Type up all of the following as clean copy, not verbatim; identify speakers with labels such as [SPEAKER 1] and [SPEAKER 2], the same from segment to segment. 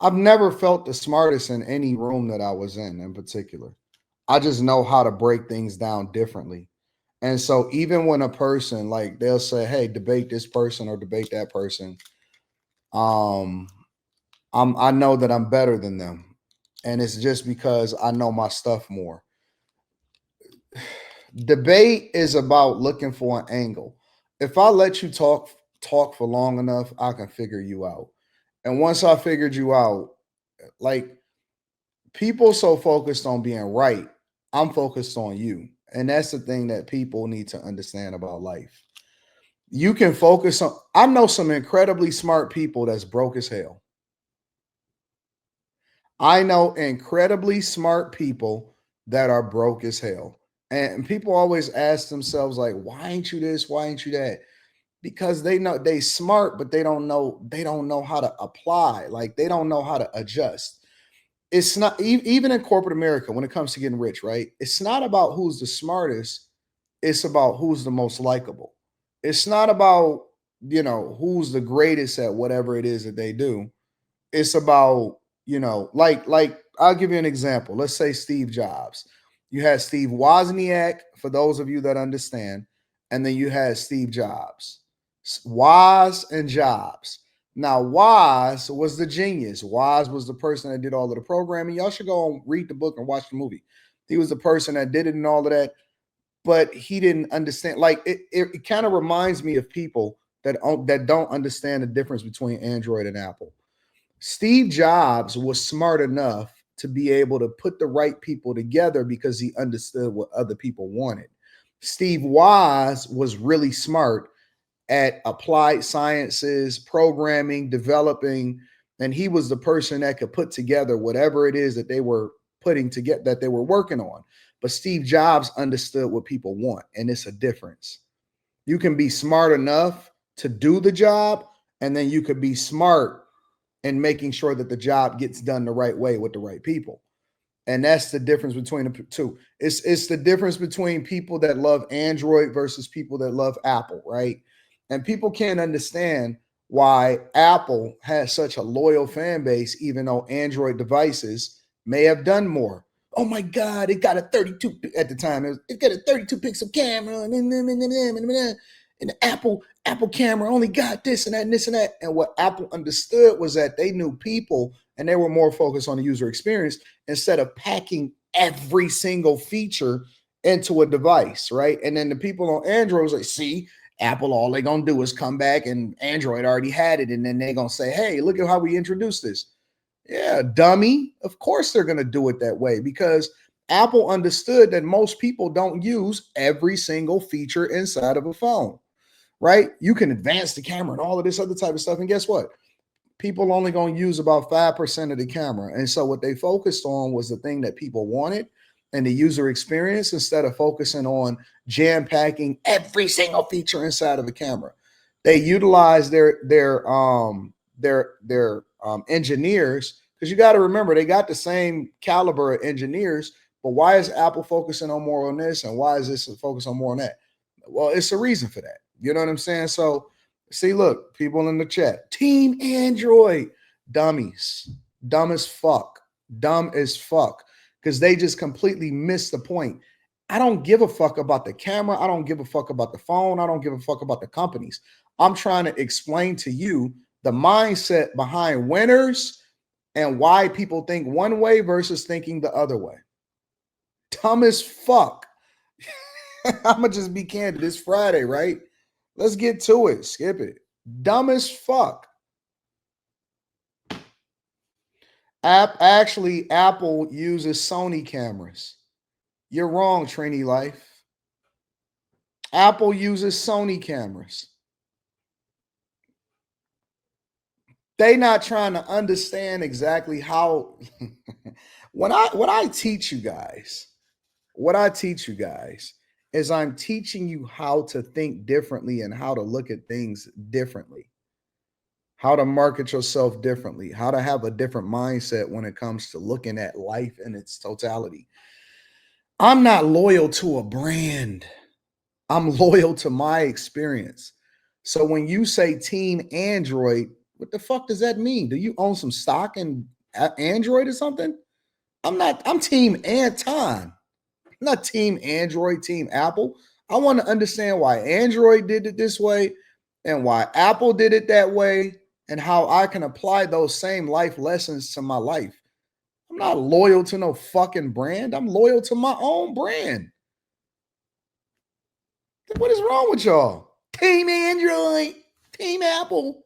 [SPEAKER 1] I've never felt the smartest in any room that I was in particular. I just know how to break things down differently. And so even when a person like they'll say, "Hey, debate this person or debate that person," um, I know that I'm better than them, and it's just because I know my stuff more. Debate is about looking for an angle. If I let you talk for long enough, I can figure you out. And once I figured you out, like people so focused on being right, I'm focused on you. And that's the thing that people need to understand about life. You can focus on I know some incredibly smart people that's broke as hell. I know incredibly smart people that are broke as hell. And people always ask themselves like, why ain't you this? Why ain't you that? Because they know they smart, but they don't know how to apply. Like they don't know how to adjust. It's not even in corporate America when it comes to getting rich, right? It's not about who's the smartest, it's about who's the most likable. It's not about, who's the greatest at whatever it is that they do. It's about, like I'll give you an example. Let's say Steve Jobs. You had Steve Wozniak, for those of you that understand, and then you had Steve Jobs. Woz and Jobs. Now, Woz was the genius. Woz was the person that did all of the programming. Y'all should go and read the book and watch the movie. He was the person that did it and all of that, but he didn't understand. Like it kind of reminds me of people that don't understand the difference between Android and Apple. Steve Jobs was smart enough to be able to put the right people together because he understood what other people wanted. Steve Woz was really smart at applied sciences, programming, developing, and he was the person that could put together whatever it is that they were putting together that they were working on. But Steve Jobs understood what people want, and it's a difference. You can be smart enough to do the job, and then you could be smart in making sure that the job gets done the right way with the right people. And that's the difference between the two. It's the difference between people that love Android versus people that love Apple, right? And people can't understand why Apple has such a loyal fan base, even though Android devices may have done more. Oh my God, it got a 32 at the time. It got a 32 pixel camera, and the Apple camera only got this and that and this and that. And what Apple understood was that they knew people and they were more focused on the user experience instead of packing every single feature into a device, right? And then the people on Android was like, see, Apple, all they gonna do is come back and Android already had it, and then they gonna say, hey, look at how we introduced this. Yeah, dummy. Of course they're gonna do it that way because Apple understood that most people don't use every single feature inside of a phone, right? You can advance the camera and all of this other type of stuff. And guess what? People only going to use about 5% of the camera. And so what they focused on was the thing that people wanted and the user experience instead of focusing on jam packing every single feature inside of a camera. They utilized their engineers because you got to remember they got the same caliber of engineers, but why is Apple focusing on more on this and why is this focused on more on that? Well, it's a reason for that. You know what I'm saying? So see, look, people in the chat, Team Android, dummies, dumb as fuck, dumb as fuck, because they just completely missed the point. I don't give a fuck about the camera. I don't give a fuck about the phone. I don't give a fuck about the companies. I'm trying to explain to you the mindset behind winners and why people think one way versus thinking the other way. Dumb as fuck. I'm gonna just be candid. It's Friday, right? Let's get to it. Skip it. Dumb as fuck. Apple uses Sony cameras. You're wrong, Trini Life. Apple uses Sony cameras. They not trying to understand exactly how when I teach you guys, what I teach you guys is I'm teaching you how to think differently and how to look at things differently, how to market yourself differently, how to have a different mindset when it comes to looking at life in its totality. I'm not loyal to a brand. I'm loyal to my experience. So when you say Team Android, What the fuck does that mean? Do you own some stock in Android or something? I'm team Anton, not team Android, team Apple. I want to understand why Android did it this way and why Apple did it that way and how I can apply those same life lessons to my life. I'm not loyal to no fucking brand. I'm loyal to my own brand. What is wrong with y'all? Team Android, team Apple.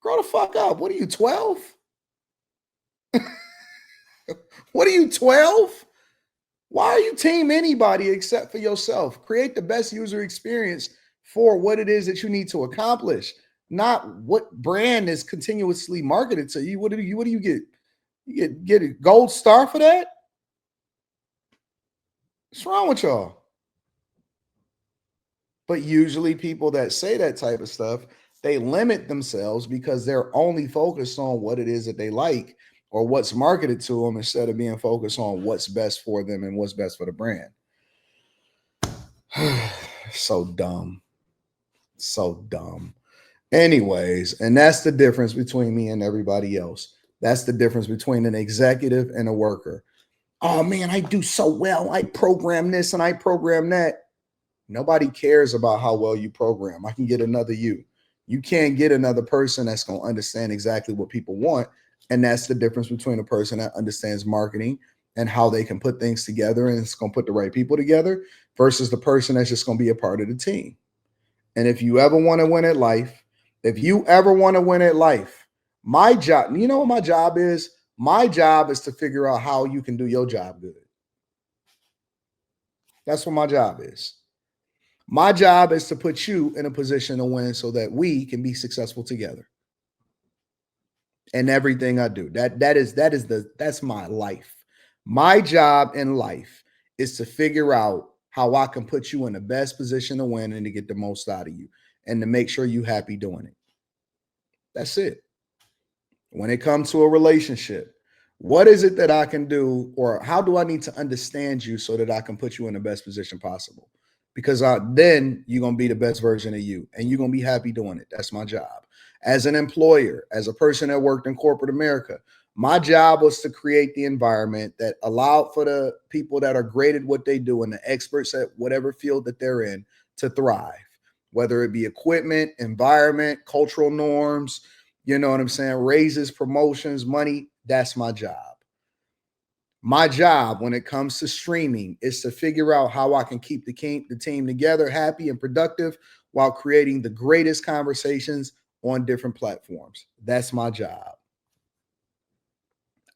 [SPEAKER 1] Grow the fuck up. What are you, 12? What are you, 12? Why are you team anybody except for yourself? Create the best user experience for what it is that you need to accomplish, not what brand is continuously marketed to you. What do you get? You get a gold star for that? What's wrong with y'all? But usually people that say that type of stuff, they limit themselves because they're only focused on what it is that they like or what's marketed to them instead of being focused on what's best for them and what's best for the brand. So dumb. So dumb. Anyways, and that's the difference between me and everybody else. That's the difference between an executive and a worker. Oh man, I do so well. I program this and I program that. Nobody cares about how well you program. I can get another you. You can't get another person that's going to understand exactly what people want. And that's the difference between a person that understands marketing and how they can put things together and it's going to put the right people together versus the person that's just going to be a part of the team. And if you ever want to win at life, my job, you know what my job is? My job is to figure out how you can do your job good. That's what my job is. My job is to put you in a position to win so that we can be successful together. And everything I do. That's my life. My job in life is to figure out how I can put you in the best position to win and to get the most out of you and to make sure you're happy doing it. That's it. When it comes to a relationship, what is it that I can do or how do I need to understand you so that I can put you in the best position possible? Because then you're going to be the best version of you and you're going to be happy doing it. That's my job. As an employer, as a person that worked in corporate America, my job was to create the environment that allowed for the people that are great at what they do and the experts at whatever field that they're in to thrive, whether it be equipment, environment, cultural norms, you know what I'm saying, raises, promotions, money. That's my job. My job when it comes to streaming is to figure out how I can keep the team together, happy and productive while creating the greatest conversations on different platforms. That's my job.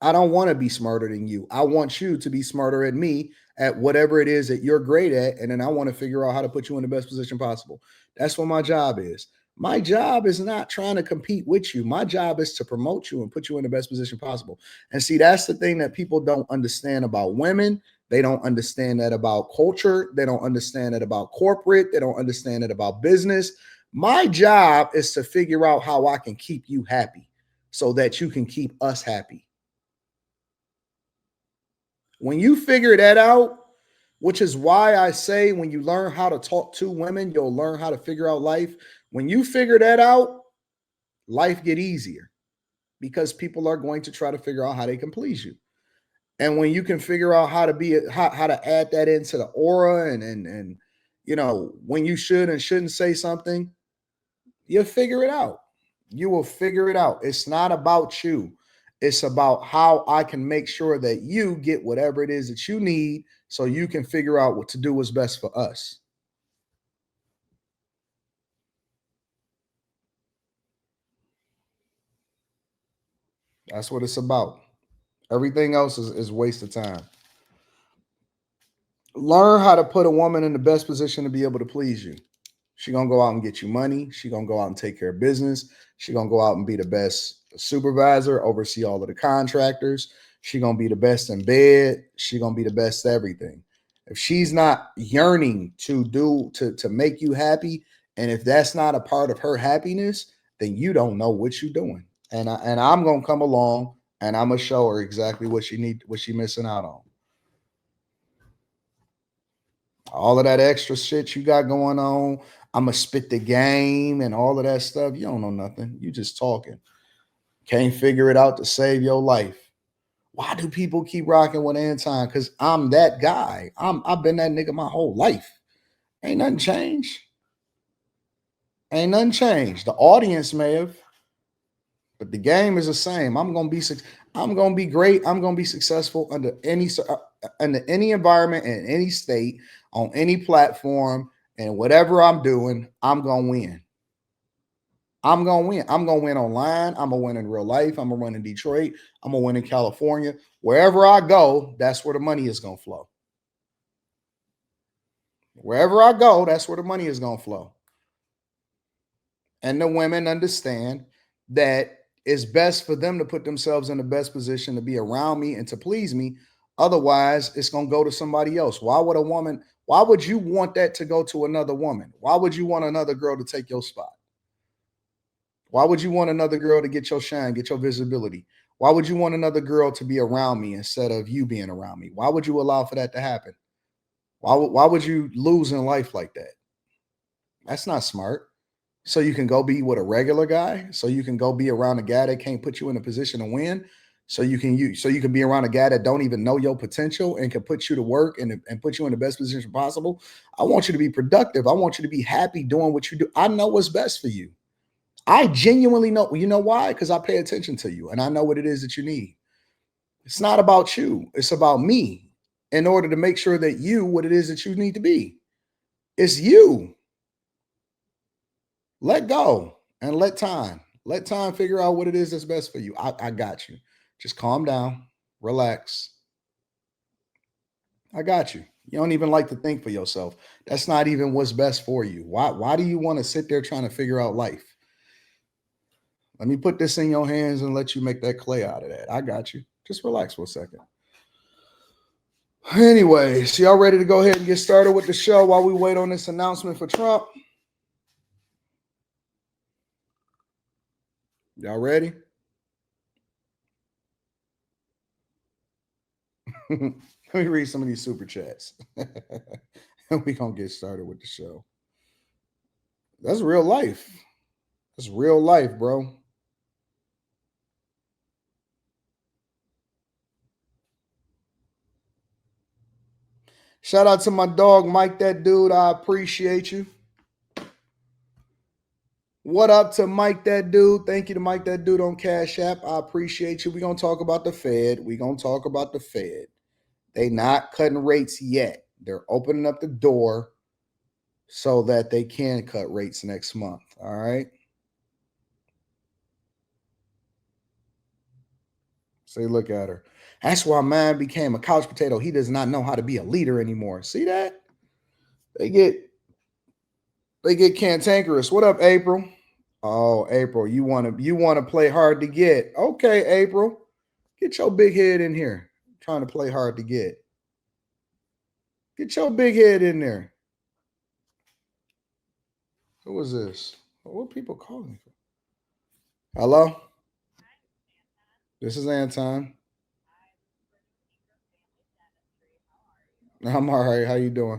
[SPEAKER 1] I don't want to be smarter than you. I want you to be smarter at me at whatever it is that you're great at. And then I want to figure out how to put you in the best position possible. That's what my job is. My job is not trying to compete with you. My job is to promote you and put you in the best position possible. And see, that's the thing that people don't understand about women. They don't understand that about culture. They don't understand that about corporate. They don't understand that about business. My job is to figure out how I can keep you happy so that you can keep us happy. When you figure that out, which is why I say when you learn how to talk to women, you'll learn how to figure out life. When you figure that out, life get easier because people are going to try to figure out how they can please you. And when you can figure out how to be how to add that into the aura and you know when you should and shouldn't say something, you'll figure it out. You will figure it out. It's not about you. It's about how I can make sure that you get whatever it is that you need so you can figure out what to do what's best for us. That's what it's about. Everything else is waste of time. Learn how to put a woman in the best position to be able to please you. She gonna go out and get you money. She gonna go out and take care of business. She gonna go out and be the best supervisor, oversee all of the contractors. She gonna be the best in bed. She gonna be the best everything. If she's not yearning to do to make you happy, and if that's not a part of her happiness, then you don't know what you're doing. And I'm gonna come along and I'm gonna show her exactly what she need, what she missing out on. All of that extra shit you got going on. I'm going to spit the game and all of that stuff. You don't know nothing. You just talking. Can't figure it out to save your life. Why do people keep rocking with Anton? Because I'm that guy. I've been that nigga my whole life. Ain't nothing changed. Ain't nothing changed. The audience may have, but the game is the same. I'm gonna be great. I'm gonna be successful under any environment in any state on any platform and whatever I'm doing. I'm gonna win. I'm gonna win. I'm gonna win online. I'm gonna win in real life. I'm gonna win in Detroit. I'm gonna win in California. Wherever I go, that's where the money is gonna flow. Wherever I go, that's where the money is gonna flow. And the women understand that it's best for them to put themselves in the best position to be around me and to please me. Otherwise, it's going to go to somebody else. Why would you want that to go to another woman? Why would you want another girl to take your spot? Why would you want another girl to get your shine, get your visibility? Why would you want another girl to be around me instead of you being around me? Why would you allow for that to happen? Why would you lose in life like that? That's not smart. So you can go be with a regular guy. So you can go be around a guy that can't put you in a position to win. So you can be around a guy that don't even know your potential and can put you to work and put you in the best position possible. I want you to be productive. I want you to be happy doing what you do. I know what's best for you. I genuinely know. You know why? Because I pay attention to you and I know what it is that you need. It's not about you. It's about me in order to make sure that you, what it is that you need to be. It's you. Let go and let time figure out what it is that's best for you. I got you. Just calm down, relax. I got you. You don't even like to think for yourself. That's not even what's best for you. Why do you want to sit there trying to figure out life? Let me put this in your hands and let you make that clay out of that. I got you. Just relax for a second. Anyways, y'all ready to go ahead and get started with the show while we wait on this announcement for Trump? Y'all ready? Let me read some of these super chats. And we're going to get started with the show. That's real life. That's real life, bro. Shout out to my dog, Mike, that dude. I appreciate you. What up to Mike, that dude? Thank you to Mike, that dude on Cash App. I appreciate you. We're going to talk about the Fed. We're going to talk about the Fed. They not cutting rates yet. They're opening up the door so that they can cut rates next month. All right. Say, look at her. That's why man became a couch potato. He does not know how to be a leader anymore. See that? They get cantankerous. What up, April? Oh, April, you want to play hard to get. Okay, April. Get your big head in here. Trying to play hard to get. Get your big head in there. Who was this? What people calling? Hello? This is Anton. I'm all right. How you doing?
[SPEAKER 2] I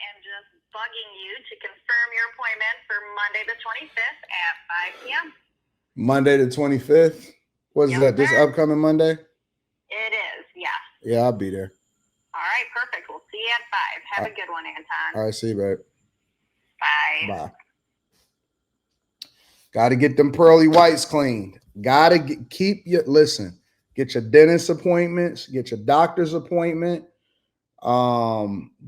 [SPEAKER 2] am just bugging you to confirm your appointment for Monday the 25th at 5 p.m.
[SPEAKER 1] Monday the 25th? What is that? This upcoming Monday?
[SPEAKER 2] It is, yeah.
[SPEAKER 1] Yeah, I'll be there.
[SPEAKER 2] All right, perfect. We'll see you at 5. Have a good one, Anton.
[SPEAKER 1] All right, see you, babe.
[SPEAKER 2] Bye.
[SPEAKER 1] Bye. Got to get them pearly whites cleaned. Got to get your dentist appointments, get your doctor's appointment,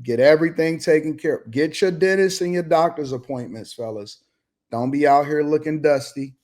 [SPEAKER 1] get everything taken care of. Get your dentist and your doctor's appointments, fellas. Don't be out here looking dusty.